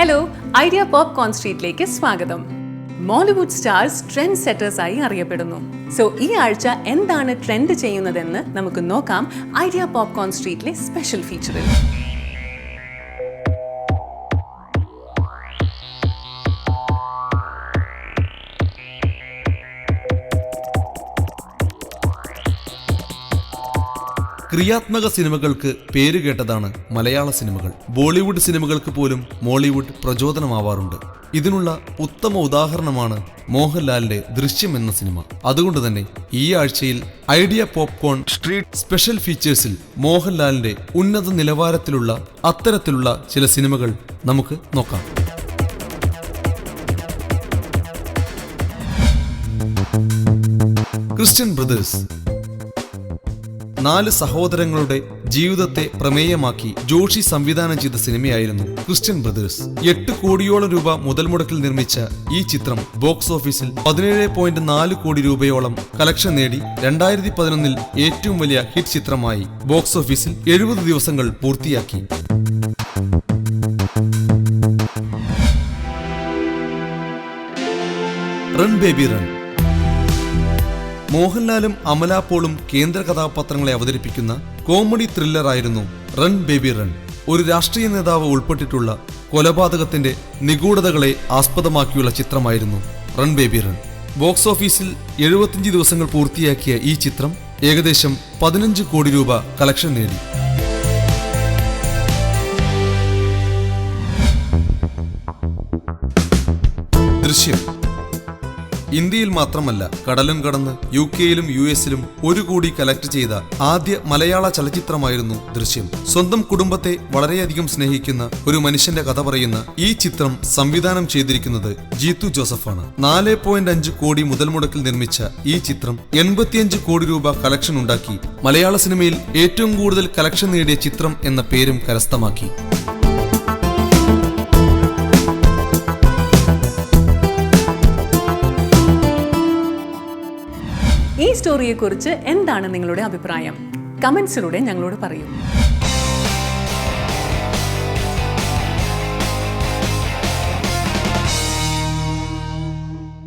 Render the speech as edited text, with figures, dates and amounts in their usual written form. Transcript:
Hello, idea popcorn സ്ട്രീറ്റിലേക്ക് സ്വാഗതം. Mollywood stars trend setters ആയി അറിയപ്പെടുന്നു. സോ ഈ ആഴ്ച എന്താണ് ട്രെൻഡ് ചെയ്യുന്നതെന്ന് നമുക്ക് നോക്കാം ഐഡിയ പോപ്കോൺ സ്ട്രീറ്റിലെ സ്പെഷ്യൽ ഫീച്ചറിൽ. ക്രിയാത്മക സിനിമകൾക്ക് പേരുകേട്ടതാണ് മലയാള സിനിമകൾ. ബോളിവുഡ് സിനിമകൾക്ക് പോലും മോളിവുഡ് പ്രചോദനമാവാറുണ്ട്. ഇതിനുള്ള ഉത്തമ ഉദാഹരണമാണ് മോഹൻലാലിന്റെ ദൃശ്യം എന്ന സിനിമ. അതുകൊണ്ട് തന്നെ ഈ ആഴ്ചയിൽ ഐഡിയ പോപ്കോൺ സ്ട്രീറ്റ് സ്പെഷ്യൽ ഫീച്ചേഴ്സിൽ മോഹൻലാലിന്റെ ഉന്നത നിലവാരത്തിലുള്ള അത്തരത്തിലുള്ള ചില സിനിമകൾ നമുക്ക് നോക്കാം. ക്രിസ്ത്യൻ ബ്രദേഴ്സ് 4 സഹോദരങ്ങളുടെ ജീവിതത്തെ പ്രമേയമാക്കി ജോഷി സംവിധാനം ചെയ്ത സിനിമയായിരുന്നു ക്രിസ്ത്യൻ ബ്രദേഴ്സ്. 8 കോടിയോളം രൂപ മുതൽ മുടക്കിൽ നിർമ്മിച്ച ഈ ചിത്രം ബോക്സ് ഓഫീസിൽ 17.4 കോടി രൂപയോളം കളക്ഷൻ നേടി 2011 ഏറ്റവും വലിയ ഹിറ്റ് ചിത്രമായി ബോക്സ് ഓഫീസിൽ 70 ദിവസങ്ങൾ പൂർത്തിയാക്കി. Run baby run. മോഹൻലാലും അമല പോളും കേന്ദ്ര കഥാപാത്രങ്ങളെ അവതരിപ്പിക്കുന്ന കോമഡി ത്രില്ലറായിരുന്നു റൺ ബേബി റൺ. ഒരു രാഷ്ട്രീയ നേതാവ് ഉൾപ്പെട്ടിട്ടുള്ള കൊലപാതകത്തിന്റെ നിഗൂഢതകളെ ആസ്പദമാക്കിയുള്ള ചിത്രമായിരുന്നു റൺ ബേബി റൺ. ബോക്സ് ഓഫീസിൽ 75 ദിവസങ്ങൾ പൂർത്തിയാക്കിയ ഈ ചിത്രം ഏകദേശം 15 കോടി രൂപ കളക്ഷൻ നേടി. ദൃശ്യം ഇന്ത്യയിൽ മാത്രമല്ല കടലും കടന്ന് UK-യിലും US-ലും 1 കോടി കളക്ട് ചെയ്ത ആദ്യ മലയാള ചലച്ചിത്രമായിരുന്നു ദൃശ്യം. സ്വന്തം കുടുംബത്തെ വളരെയധികം സ്നേഹിക്കുന്ന ഒരു മനുഷ്യന്റെ കഥ പറയുന്ന ഈ ചിത്രം സംവിധാനം ചെയ്തിരിക്കുന്നത് ജീത്തു ജോസഫാണ്. 4.5 കോടി മുതൽ മുടക്കിൽ നിർമ്മിച്ച ഈ ചിത്രം 85 കോടി രൂപ കളക്ഷൻ ഉണ്ടാക്കി മലയാള സിനിമയിൽ ഏറ്റവും കൂടുതൽ കളക്ഷൻ നേടിയ ചിത്രം എന്ന പേരും കരസ്ഥമാക്കി. ഈ സ്റ്റോറിയെക്കുറിച്ച് എന്താണ് നിങ്ങളുടെ അഭിപ്രായം? കമന്റ്സിലൂടെ ഞങ്ങളോട് പറയൂ.